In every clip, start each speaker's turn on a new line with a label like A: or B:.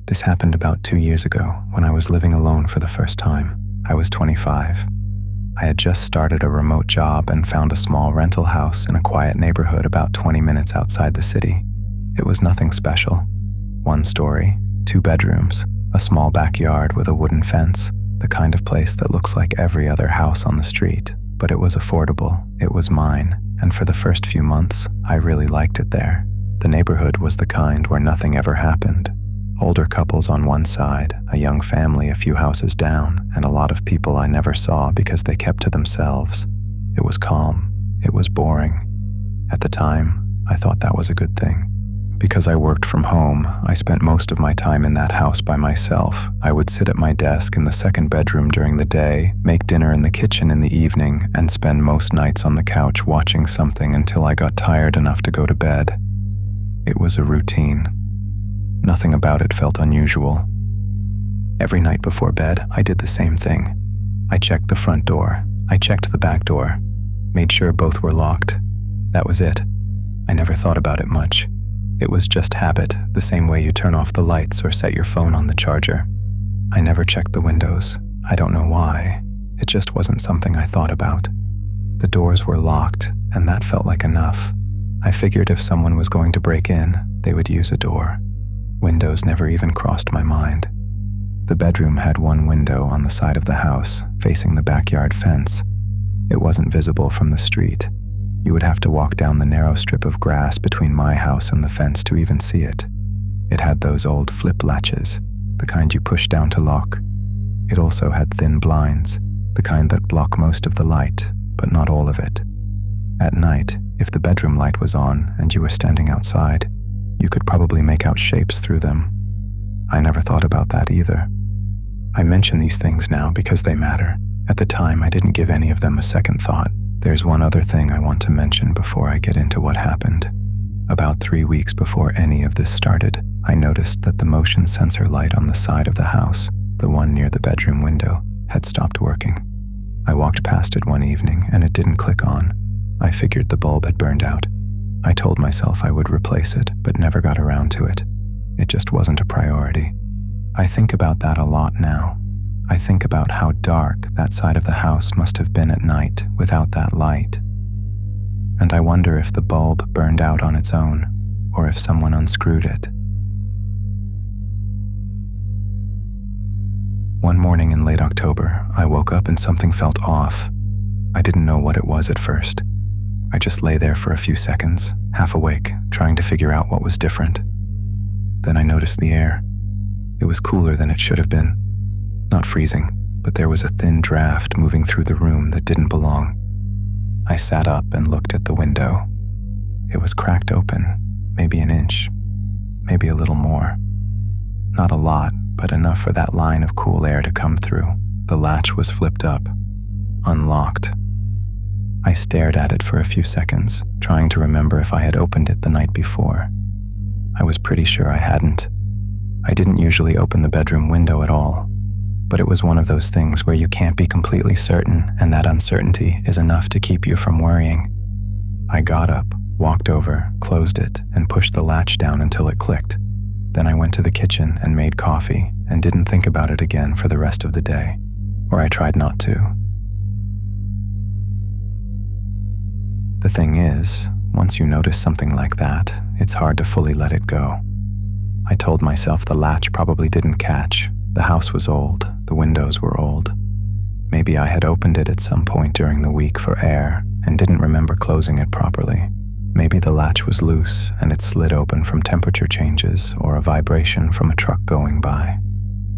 A: This happened about 2 years ago when I was living alone for the first time. I was 25. I had just started a remote job and found a small rental house in a quiet neighborhood about 20 minutes outside the city. It was nothing special. 1 story, 2 bedrooms, a small backyard with a wooden fence, the kind of place that looks like every other house on the street. But it was affordable, it was mine, and for the first few months, I really liked it there. The neighborhood was the kind where nothing ever happened. Older couples on one side, a young family a few houses down, and a lot of people I never saw because they kept to themselves. It was calm. It was boring. At the time, I thought that was a good thing. Because I worked from home, I spent most of my time in that house by myself. I would sit at my desk in the second bedroom during the day, make dinner in the kitchen in the evening, and spend most nights on the couch watching something until I got tired enough to go to bed. It was a routine. Nothing about it felt unusual. Every night before bed, I did the same thing. I checked the front door. I checked the back door. Made sure both were locked. That was it. I never thought about it much. It was just habit, the same way you turn off the lights or set your phone on the charger. I never checked the windows. I don't know why. It just wasn't something I thought about. The doors were locked, and that felt like enough. I figured if someone was going to break in, they would use a door. Windows never even crossed my mind. The bedroom had 1 window on the side of the house, facing the backyard fence. It wasn't visible from the street. You would have to walk down the narrow strip of grass between my house and the fence to even see it. It had those old flip latches, the kind you push down to lock. It also had thin blinds, the kind that block most of the light, but not all of it. At night, if the bedroom light was on and you were standing outside, you could probably make out shapes through them. I never thought about that either. I mention these things now because they matter. At the time, I didn't give any of them a second thought. There's one other thing I want to mention before I get into what happened. About 3 weeks before any of this started, I noticed that the motion sensor light on the side of the house, the one near the bedroom window, had stopped working. I walked past it one evening and it didn't click on. I figured the bulb had burned out. I told myself I would replace it, but never got around to it. It just wasn't a priority. I think about that a lot now. I think about how dark that side of the house must have been at night without that light. And I wonder if the bulb burned out on its own, or if someone unscrewed it. One morning in late October, I woke up and something felt off. I didn't know what it was at first. I just lay there for a few seconds, half awake, trying to figure out what was different. Then I noticed the air. It was cooler than it should have been. Not freezing, but there was a thin draft moving through the room that didn't belong. I sat up and looked at the window. It was cracked open, maybe an inch, maybe a little more. Not a lot, but enough for that line of cool air to come through. The latch was flipped up, unlocked. I stared at it for a few seconds, trying to remember if I had opened it the night before. I was pretty sure I hadn't. I didn't usually open the bedroom window at all, but it was one of those things where you can't be completely certain, and that uncertainty is enough to keep you from worrying. I got up, walked over, closed it, and pushed the latch down until it clicked. Then I went to the kitchen and made coffee and didn't think about it again for the rest of the day, or I tried not to. The thing is, once you notice something like that, it's hard to fully let it go. I told myself the latch probably didn't catch. The house was old, the windows were old. Maybe I had opened it at some point during the week for air and didn't remember closing it properly. Maybe the latch was loose and it slid open from temperature changes or a vibration from a truck going by.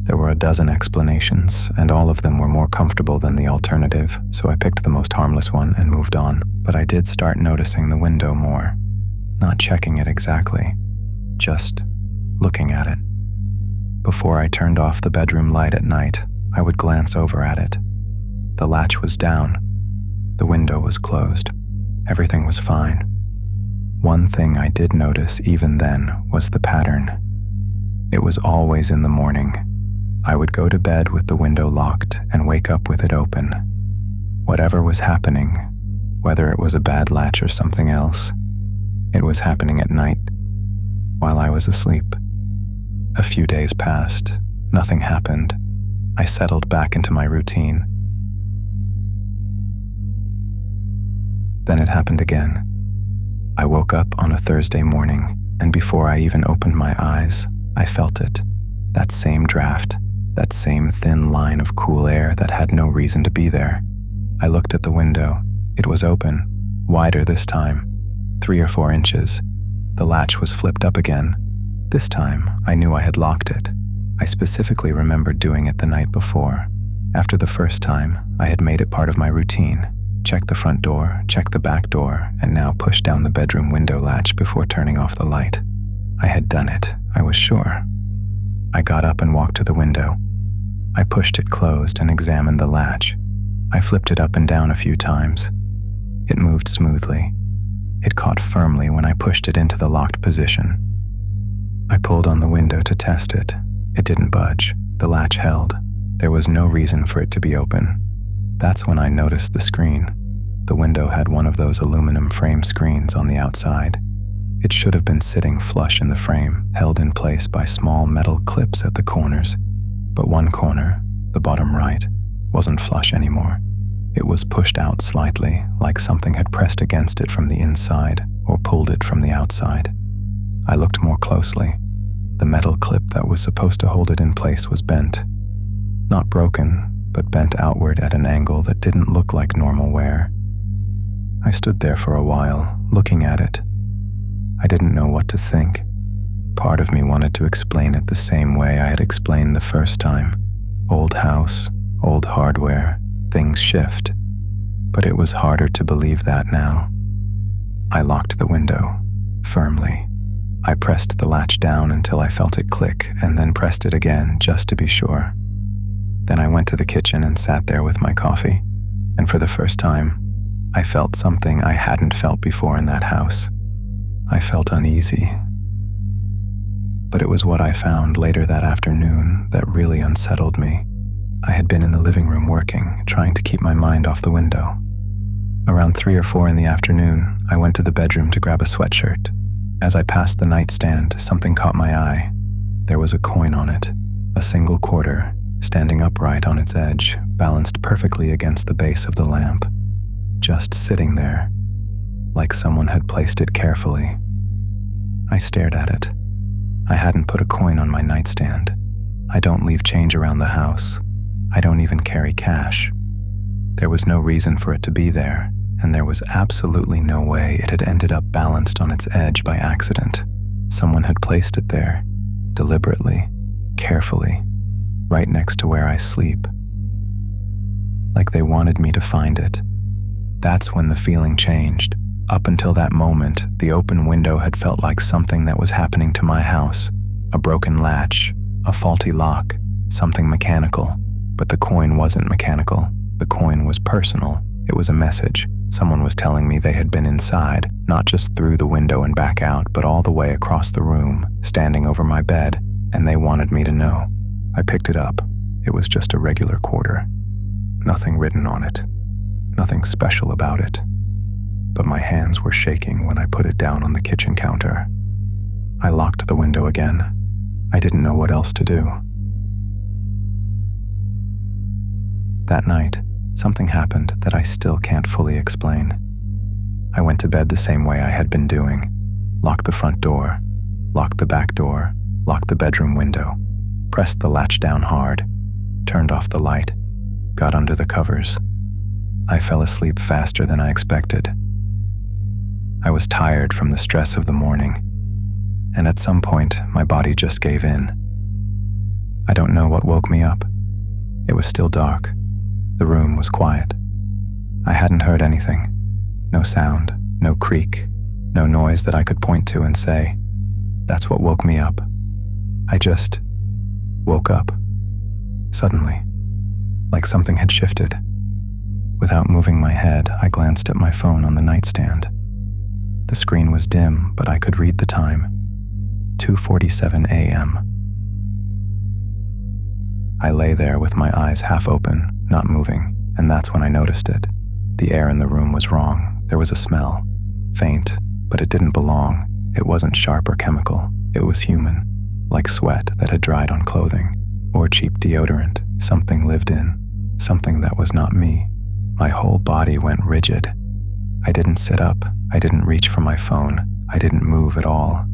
A: There were a dozen explanations, and all of them were more comfortable than the alternative, so I picked the most harmless one and moved on. But I did start noticing the window more. Not checking it exactly, just looking at it. Before I turned off the bedroom light at night, I would glance over at it. The latch was down. The window was closed. Everything was fine. One thing I did notice even then was the pattern. It was always in the morning. I would go to bed with the window locked and wake up with it open. Whatever was happening, whether it was a bad latch or something else, it was happening at night, while I was asleep. A few days passed. Nothing happened. I settled back into my routine. Then it happened again. I woke up on a Thursday morning, and before I even opened my eyes, I felt it. That same draft, that same thin line of cool air that had no reason to be there. I looked at the window. It was open, wider this time, 3 or 4 inches. The latch was flipped up again. This time, I knew I had locked it. I specifically remembered doing it the night before. After the first time, I had made it part of my routine. Check the front door, check the back door, and now push down the bedroom window latch before turning off the light. I had done it, I was sure. I got up and walked to the window. I pushed it closed and examined the latch. I flipped it up and down a few times. It moved smoothly. It caught firmly when I pushed it into the locked position. I pulled on the window to test it. It didn't budge. The latch held. There was no reason for it to be open. That's when I noticed the screen. The window had one of those aluminum frame screens on the outside. It should have been sitting flush in the frame, held in place by small metal clips at the corners. But one corner, the bottom right, wasn't flush anymore. It was pushed out slightly, like something had pressed against it from the inside or pulled it from the outside. I looked more closely. The metal clip that was supposed to hold it in place was bent. Not broken, but bent outward at an angle that didn't look like normal wear. I stood there for a while, looking at it. I didn't know what to think. Part of me wanted to explain it the same way I had explained the first time. Old house, old hardware, things shift. But it was harder to believe that now. I locked the window, firmly. I pressed the latch down until I felt it click and then pressed it again just to be sure. Then I went to the kitchen and sat there with my coffee. And for the first time, I felt something I hadn't felt before in that house. I felt uneasy. But it was what I found later that afternoon that really unsettled me. I had been in the living room working, trying to keep my mind off the window. Around 3 or 4 in the afternoon, I went to the bedroom to grab a sweatshirt. As I passed the nightstand, something caught my eye. There was a coin on it, a single quarter, standing upright on its edge, balanced perfectly against the base of the lamp. Just sitting there, like someone had placed it carefully. I stared at it. I hadn't put a coin on my nightstand. I don't leave change around the house. I don't even carry cash. There was no reason for it to be there, and there was absolutely no way it had ended up balanced on its edge by accident. Someone had placed it there, deliberately, carefully, right next to where I sleep. Like they wanted me to find it. That's when the feeling changed. Up until that moment, the open window had felt like something that was happening to my house. A broken latch, a faulty lock, something mechanical. But the coin wasn't mechanical. The coin was personal. It was a message. Someone was telling me they had been inside, not just through the window and back out, but all the way across the room, standing over my bed, and they wanted me to know. I picked it up. It was just a regular quarter. Nothing written on it. Nothing special about it. But my hands were shaking when I put it down on the kitchen counter. I locked the window again. I didn't know what else to do. That night, something happened that I still can't fully explain. I went to bed the same way I had been doing. Locked the front door, locked the back door, locked the bedroom window, pressed the latch down hard, turned off the light, got under the covers. I fell asleep faster than I expected. I was tired from the stress of the morning, and at some point, my body just gave in. I don't know what woke me up. It was still dark. The room was quiet. I hadn't heard anything. No sound, no creak, no noise that I could point to and say, "That's what woke me up." I just woke up. Suddenly, like something had shifted. Without moving my head, I glanced at my phone on the nightstand. The screen was dim, but I could read the time. 2:47 a.m. I lay there with my eyes half open, not moving, and that's when I noticed it. The air in the room was wrong. There was a smell. Faint, but it didn't belong. It wasn't sharp or chemical. It was human. like sweat that had dried on clothing, or cheap deodorant something lived in, something that was not me. My whole body went rigid. I didn't sit up, I didn't reach for my phone, I didn't move at all.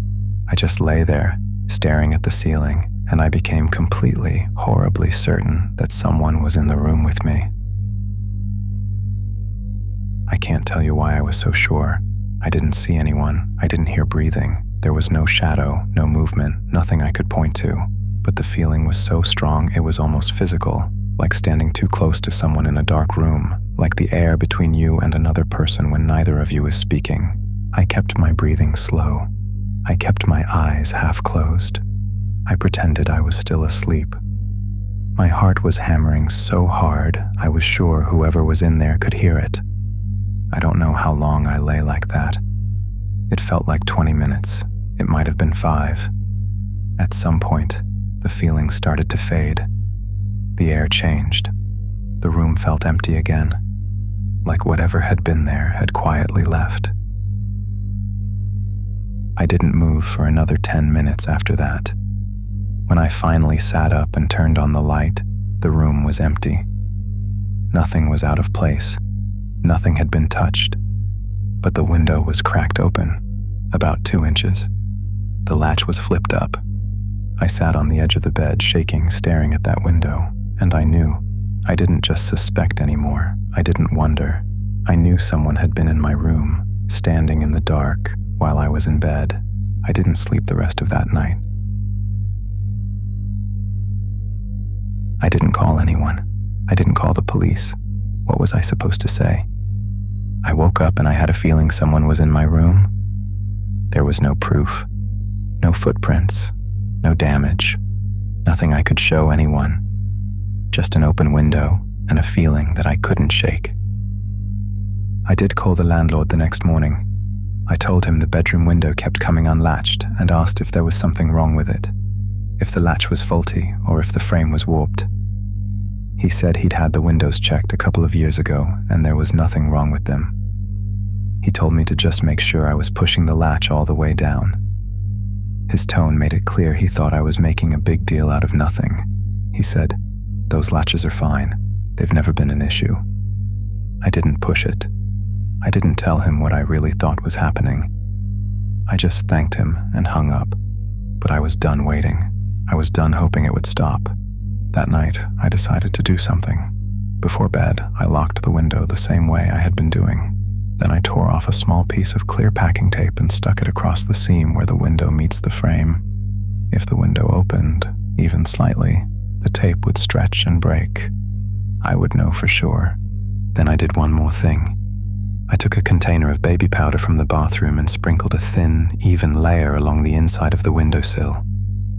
A: I just lay there, staring at the ceiling, and I became completely, horribly certain that someone was in the room with me. I can't tell you why I was so sure. I didn't see anyone, I didn't hear breathing. There was no shadow, no movement, nothing I could point to. But the feeling was so strong it was almost physical, like standing too close to someone in a dark room, like the air between you and another person when neither of you is speaking. I kept my breathing slow. I kept my eyes half closed. I pretended I was still asleep. My heart was hammering so hard, I was sure whoever was in there could hear it. I don't know how long I lay like that. It felt like 20 minutes. It might have been 5. At some point, the feeling started to fade. The air changed. The room felt empty again, like whatever had been there had quietly left. I didn't move for another 10 minutes after that. When I finally sat up and turned on the light, the room was empty. Nothing was out of place. Nothing had been touched. But the window was cracked open, about 2 inches. The latch was flipped up. I sat on the edge of the bed, shaking, staring at that window, and I knew. I didn't just suspect anymore. I didn't wonder. I knew someone had been in my room, standing in the dark while I was in bed. I didn't sleep the rest of that night. I didn't call anyone. I didn't call the police. What was I supposed to say? I woke up and I had a feeling someone was in my room. There was no proof, no footprints, no damage, nothing I could show anyone. Just an open window and a feeling that I couldn't shake. I did call the landlord the next morning. I told him the bedroom window kept coming unlatched and asked if there was something wrong with it, if the latch was faulty or if the frame was warped. He said he'd had the windows checked a couple of years ago and there was nothing wrong with them. He told me to just make sure I was pushing the latch all the way down. His tone made it clear he thought I was making a big deal out of nothing. He said, "Those latches are fine. They've never been an issue." I didn't push it. I didn't tell him what I really thought was happening. I just thanked him and hung up. But I was done waiting. I was done hoping it would stop. That night, I decided to do something. Before bed, I locked the window the same way I had been doing. Then I tore off a small piece of clear packing tape and stuck it across the seam where the window meets the frame. If the window opened, even slightly, the tape would stretch and break. I would know for sure. Then I did one more thing. I took a container of baby powder from the bathroom and sprinkled a thin, even layer along the inside of the windowsill.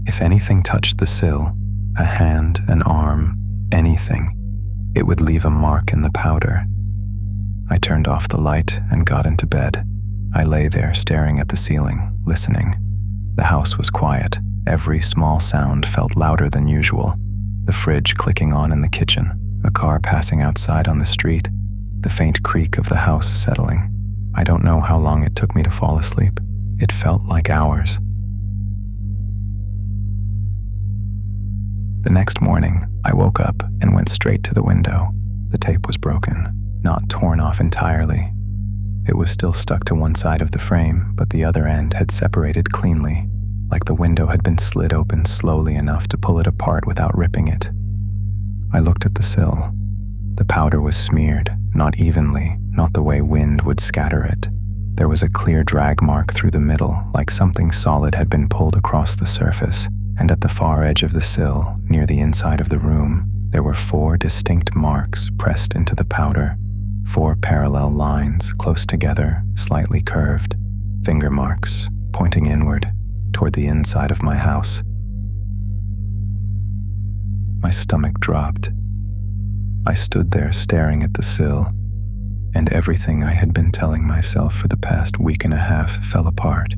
A: If anything touched the sill, a hand, an arm, anything, it would leave a mark in the powder. I turned off the light and got into bed. I lay there staring at the ceiling, listening. The house was quiet. Every small sound felt louder than usual. The fridge clicking on in the kitchen, a car passing outside on the street, the faint creak of the house settling. I don't know how long it took me to fall asleep. It felt like hours. The next morning, I woke up and went straight to the window. The tape was broken, not torn off entirely. It was still stuck to one side of the frame, but the other end had separated cleanly, like the window had been slid open slowly enough to pull it apart without ripping it. I looked at the sill. The powder was smeared, not evenly, not the way wind would scatter it. There was a clear drag mark through the middle, like something solid had been pulled across the surface, and at the far edge of the sill, near the inside of the room, there were 4 distinct marks pressed into the powder, 4 parallel lines close together, slightly curved, finger marks, pointing inward, toward the inside of my house. My stomach dropped. I stood there staring at the sill, and everything I had been telling myself for the past week and a half fell apart.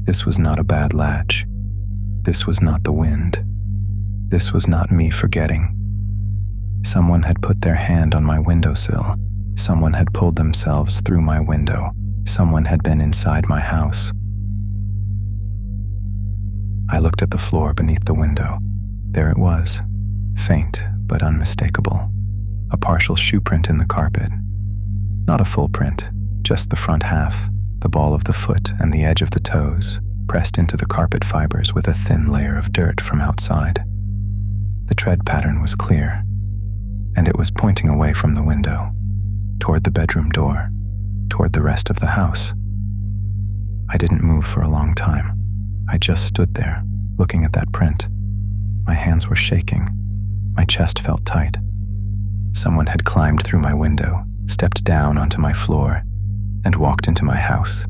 A: This was not a bad latch. This was not the wind. This was not me forgetting. Someone had put their hand on my windowsill. Someone had pulled themselves through my window. Someone had been inside my house. I looked at the floor beneath the window. There it was, faint but unmistakable. A partial shoe print in the carpet. Not a full print, just the front half, the ball of the foot and the edge of the toes, pressed into the carpet fibers with a thin layer of dirt from outside. The tread pattern was clear, and it was pointing away from the window, toward the bedroom door, toward the rest of the house. I didn't move for a long time. I just stood there, looking at that print. My hands were shaking. My chest felt tight. Someone had climbed through my window, stepped down onto my floor, and walked into my house.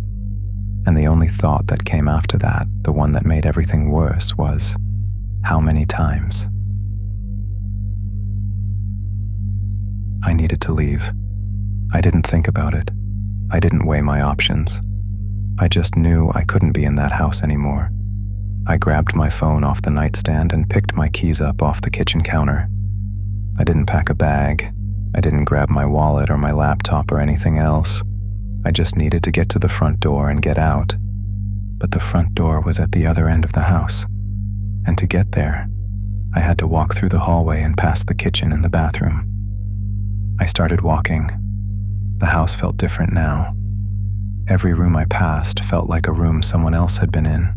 A: And the only thought that came after that, the one that made everything worse, was, how many times? I needed to leave. I didn't think about it. I didn't weigh my options. I just knew I couldn't be in that house anymore. I grabbed my phone off the nightstand and picked my keys up off the kitchen counter. I didn't pack a bag. I didn't grab my wallet or my laptop or anything else. I just needed to get to the front door and get out. But the front door was at the other end of the house. And to get there, I had to walk through the hallway and past the kitchen and the bathroom. I started walking. The house felt different now. Every room I passed felt like a room someone else had been in.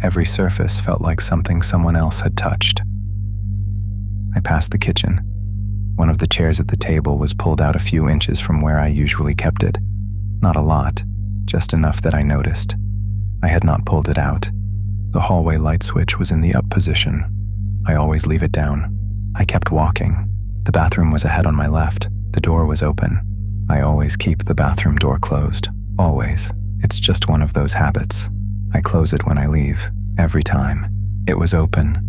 A: Every surface felt like something someone else had touched. I passed the kitchen. One of the chairs at the table was pulled out a few inches from where I usually kept it. Not a lot, just enough that I noticed. I had not pulled it out. The hallway light switch was in the up position. I always leave it down. I kept walking. The bathroom was ahead on my left. The door was open. I always keep the bathroom door closed. Always. It's just one of those habits. I close it when I leave, every time. It was open.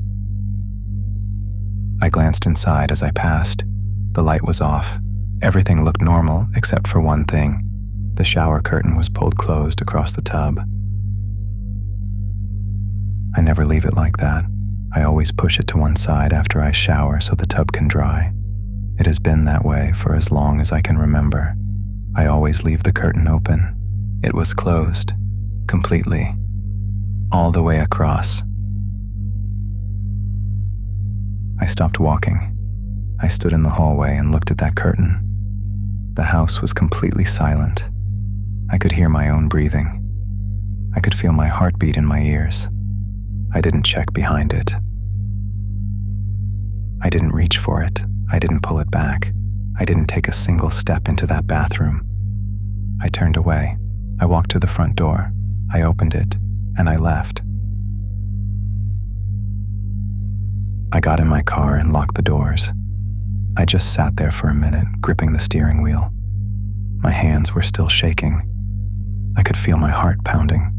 A: I glanced inside as I passed. The light was off. Everything looked normal except for one thing. The shower curtain was pulled closed across the tub. I never leave it like that. I always push it to one side after I shower so the tub can dry. It has been that way for as long as I can remember. I always leave the curtain open. It was closed, completely, all the way across. I stopped walking. I stood in the hallway and looked at that curtain. The house was completely silent. I could hear my own breathing. I could feel my heartbeat in my ears. I didn't check behind it. I didn't reach for it. I didn't pull it back. I didn't take a single step into that bathroom. I turned away. I walked to the front door. I opened it, and I left. I got in my car and locked the doors. I just sat there for a minute, gripping the steering wheel. My hands were still shaking. I could feel my heart pounding.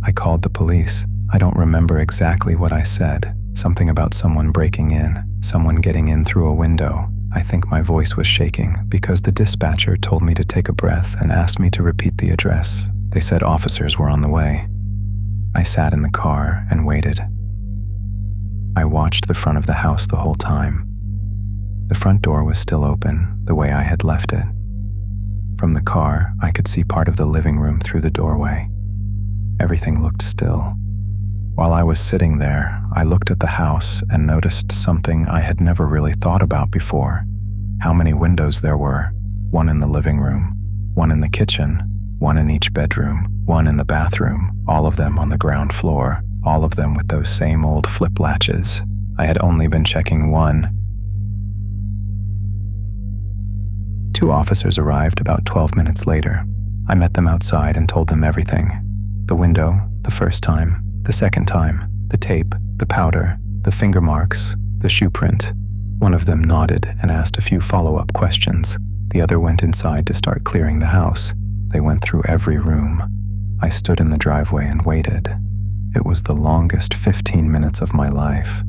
A: I called the police. I don't remember exactly what I said. Something about someone breaking in, someone getting in through a window. I think my voice was shaking because the dispatcher told me to take a breath and asked me to repeat the address. They said officers were on the way. I sat in the car and waited. I watched the front of the house the whole time. The front door was still open, the way I had left it. From the car, I could see part of the living room through the doorway. Everything looked still. While I was sitting there, I looked at the house and noticed something I had never really thought about before. How many windows there were. One in the living room, one in the kitchen, one in each bedroom, one in the bathroom, all of them on the ground floor, all of them with those same old flip latches. I had only been checking one. 2 officers arrived about 12 minutes later. I met them outside and told them everything. The window, the first time, the second time, the tape, the powder, the finger marks, the shoe print. One of them nodded and asked a few follow-up questions. The other went inside to start clearing the house. They went through every room. I stood in the driveway and waited. It was the longest 15 minutes of my life.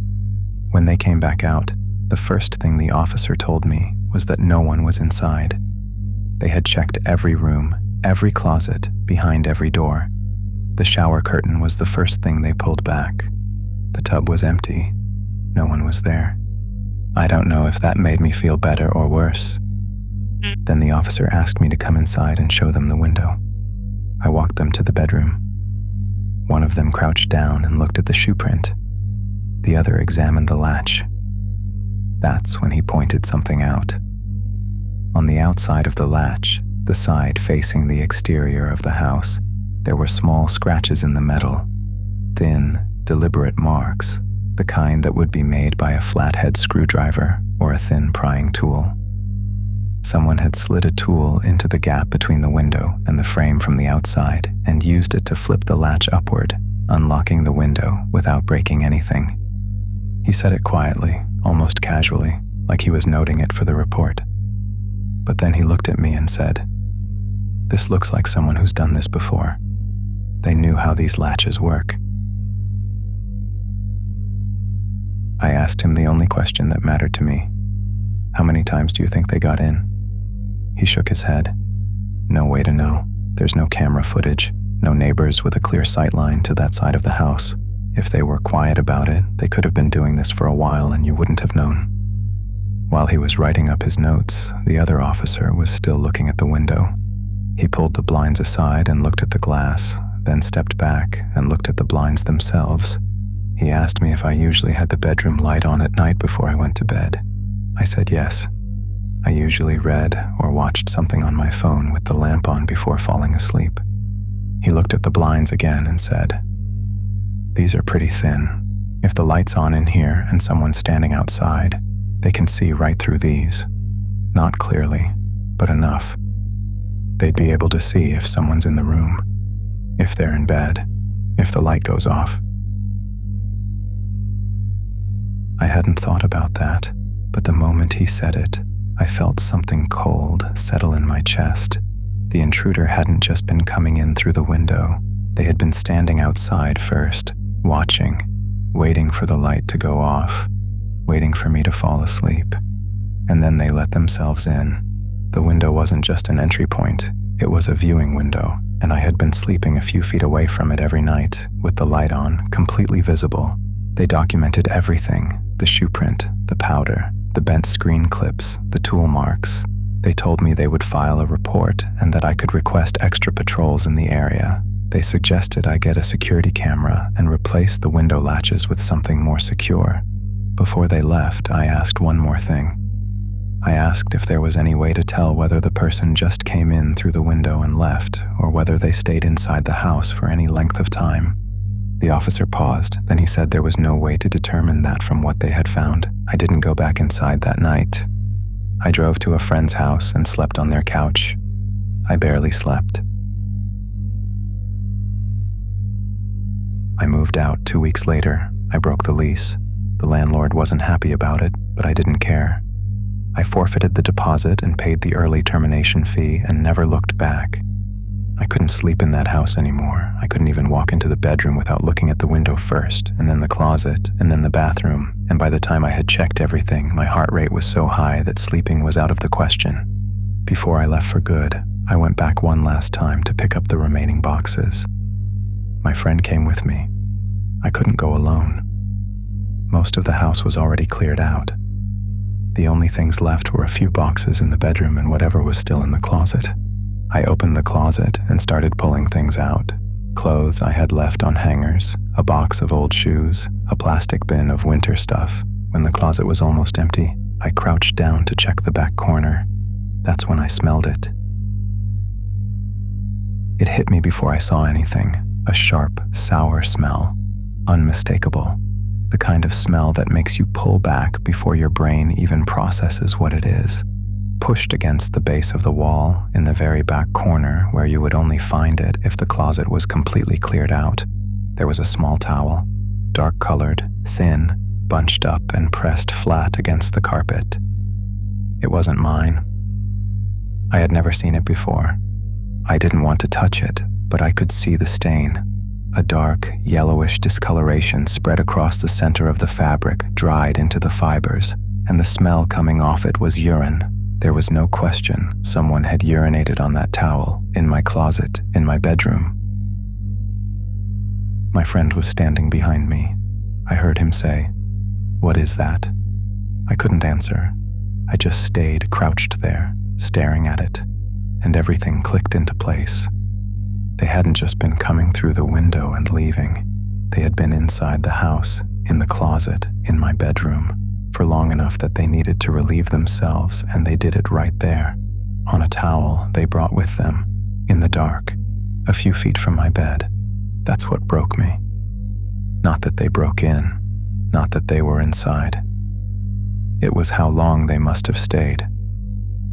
A: When they came back out, the first thing the officer told me was that no one was inside. They had checked every room, every closet, behind every door. The shower curtain was the first thing they pulled back. The tub was empty. No one was there. I don't know if that made me feel better or worse. Then the officer asked me to come inside and show them the window. I walked them to the bedroom. One of them crouched down and looked at the shoe print. The other examined the latch. That's when he pointed something out. On the outside of the latch, the side facing the exterior of the house, there were small scratches in the metal, thin, deliberate marks, the kind that would be made by a flathead screwdriver or a thin prying tool. Someone had slid a tool into the gap between the window and the frame from the outside and used it to flip the latch upward, unlocking the window without breaking anything. He said it quietly, almost casually, like he was noting it for the report. But then he looked at me and said, "This looks like someone who's done this before. They knew how these latches work." I asked him the only question that mattered to me. "How many times do you think they got in?" He shook his head. "No way to know. There's no camera footage, no neighbors with a clear sight line to that side of the house. If they were quiet about it, they could have been doing this for a while and you wouldn't have known." While he was writing up his notes, the other officer was still looking at the window. He pulled the blinds aside and looked at the glass, then stepped back and looked at the blinds themselves. He asked me if I usually had the bedroom light on at night before I went to bed. I said yes. I usually read or watched something on my phone with the lamp on before falling asleep. He looked at the blinds again and said, "These are pretty thin. If the light's on in here and someone's standing outside, they can see right through these. Not clearly, but enough. They'd be able to see if someone's in the room, if they're in bed, if the light goes off." I hadn't thought about that, but the moment he said it, I felt something cold settle in my chest. The intruder hadn't just been coming in through the window. They had been standing outside first, watching, waiting for the light to go off, waiting for me to fall asleep. And then they let themselves in. The window wasn't just an entry point, it was a viewing window, and I had been sleeping a few feet away from it every night, with the light on, completely visible. They documented everything, the shoe print, the powder, the bent screen clips, the tool marks. They told me they would file a report and that I could request extra patrols in the area. They suggested I get a security camera and replace the window latches with something more secure. Before they left, I asked one more thing. I asked if there was any way to tell whether the person just came in through the window and left, or whether they stayed inside the house for any length of time. The officer paused, then he said there was no way to determine that from what they had found. I didn't go back inside that night. I drove to a friend's house and slept on their couch. I barely slept. I moved out 2 weeks later. I broke the lease. The landlord wasn't happy about it, but I didn't care. I forfeited the deposit and paid the early termination fee and never looked back. I couldn't sleep in that house anymore. I couldn't even walk into the bedroom without looking at the window first, and then the closet, and then the bathroom, and by the time I had checked everything, my heart rate was so high that sleeping was out of the question. Before I left for good, I went back one last time to pick up the remaining boxes. My friend came with me. I couldn't go alone. Most of the house was already cleared out. The only things left were a few boxes in the bedroom and whatever was still in the closet. I opened the closet and started pulling things out. Clothes I had left on hangers, a box of old shoes, a plastic bin of winter stuff. When the closet was almost empty, I crouched down to check the back corner. That's when I smelled it. It hit me before I saw anything. A sharp, sour smell. Unmistakable. The kind of smell that makes you pull back before your brain even processes what it is. Pushed against the base of the wall in the very back corner where you would only find it if the closet was completely cleared out, there was a small towel, dark-colored, thin, bunched up and pressed flat against the carpet. It wasn't mine. I had never seen it before. I didn't want to touch it, but I could see the stain. A dark, yellowish discoloration spread across the center of the fabric, dried into the fibers, and the smell coming off it was urine. There was no question someone had urinated on that towel, in my closet, in my bedroom. My friend was standing behind me. I heard him say, "What is that?" I couldn't answer. I just stayed crouched there, staring at it, and everything clicked into place. They hadn't just been coming through the window and leaving. They had been inside the house, in the closet, in my bedroom, for long enough that they needed to relieve themselves, and they did it right there, on a towel they brought with them, in the dark, a few feet from my bed. That's what broke me. Not that they broke in, not that they were inside. It was how long they must have stayed.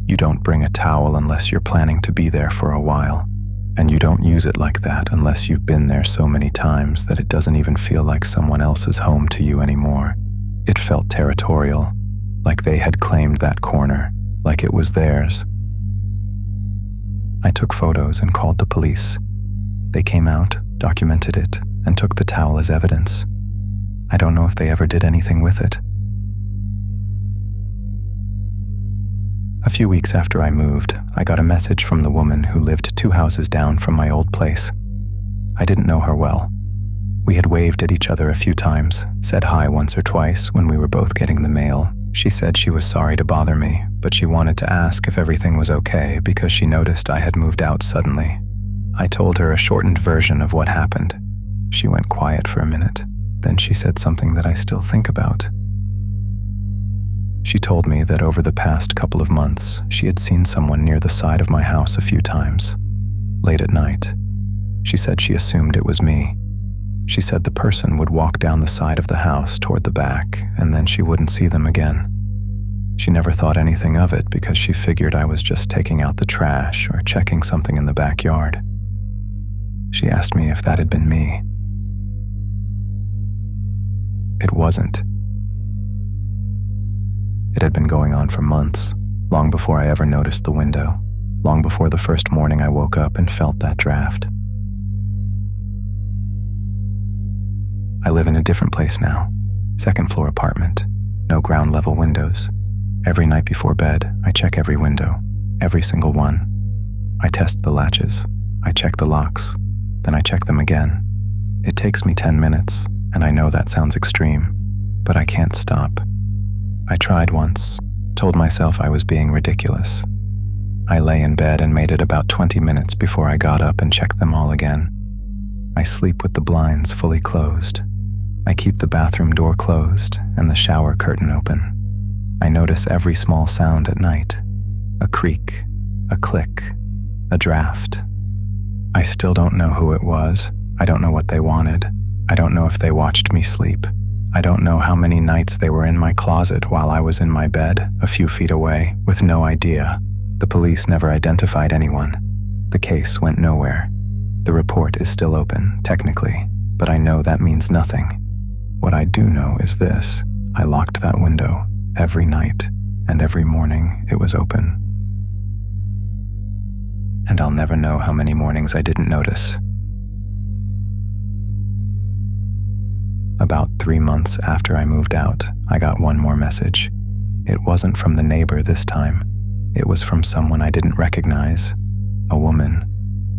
A: You don't bring a towel unless you're planning to be there for a while, and you don't use it like that unless you've been there so many times that it doesn't even feel like someone else's home to you anymore. It felt territorial, like they had claimed that corner, like it was theirs. I took photos and called the police. They came out, documented it, and took the towel as evidence. I don't know if they ever did anything with it. A few weeks after I moved, I got a message from the woman who lived 2 houses down from my old place. I didn't know her well. We had waved at each other a few times, said hi once or twice when we were both getting the mail. She said she was sorry to bother me, but she wanted to ask if everything was okay because she noticed I had moved out suddenly. I told her a shortened version of what happened. She went quiet for a minute. Then she said something that I still think about. She told me that over the past couple of months, she had seen someone near the side of my house a few times, late at night. She said she assumed it was me. She said the person would walk down the side of the house toward the back, and then she wouldn't see them again. She never thought anything of it because she figured I was just taking out the trash or checking something in the backyard. She asked me if that had been me. It wasn't. It had been going on for months, long before I ever noticed the window, long before the first morning I woke up and felt that draft. I live in a different place now, second-floor apartment, no ground-level windows. Every night before bed, I check every window, every single one. I test the latches, I check the locks, then I check them again. It takes me 10 minutes, and I know that sounds extreme, but I can't stop. I tried once, told myself I was being ridiculous. I lay in bed and made it about 20 minutes before I got up and checked them all again. I sleep with the blinds fully closed. I keep the bathroom door closed and the shower curtain open. I notice every small sound at night. A creak, a click, a draft. I still don't know who it was. I don't know what they wanted. I don't know if they watched me sleep. I don't know how many nights they were in my closet while I was in my bed, a few feet away, with no idea. The police never identified anyone. The case went nowhere. The report is still open, technically, but I know that means nothing. What I do know is this: I locked that window every night, and every morning it was open. And I'll never know how many mornings I didn't notice. About 3 months after I moved out, I got one more message. It wasn't from the neighbor this time. It was from someone I didn't recognize, a woman.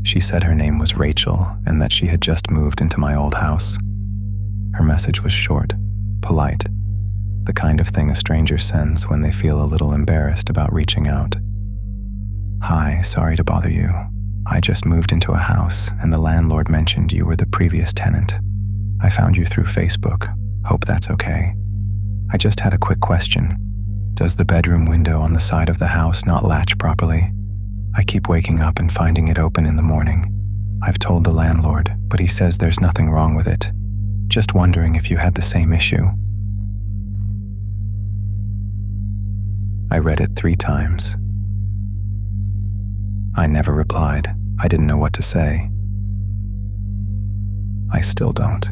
A: She said her name was Rachel and that she had just moved into my old house. Her message was short, polite, the kind of thing a stranger sends when they feel a little embarrassed about reaching out. Hi, sorry to bother you. I just moved into a house and the landlord mentioned you were the previous tenant. I found you through Facebook. Hope that's okay. I just had a quick question. Does the bedroom window on the side of the house not latch properly? I keep waking up and finding it open in the morning. I've told the landlord, but he says there's nothing wrong with it. Just wondering if you had the same issue. I read it 3 times. I never replied. I didn't know what to say. I still don't.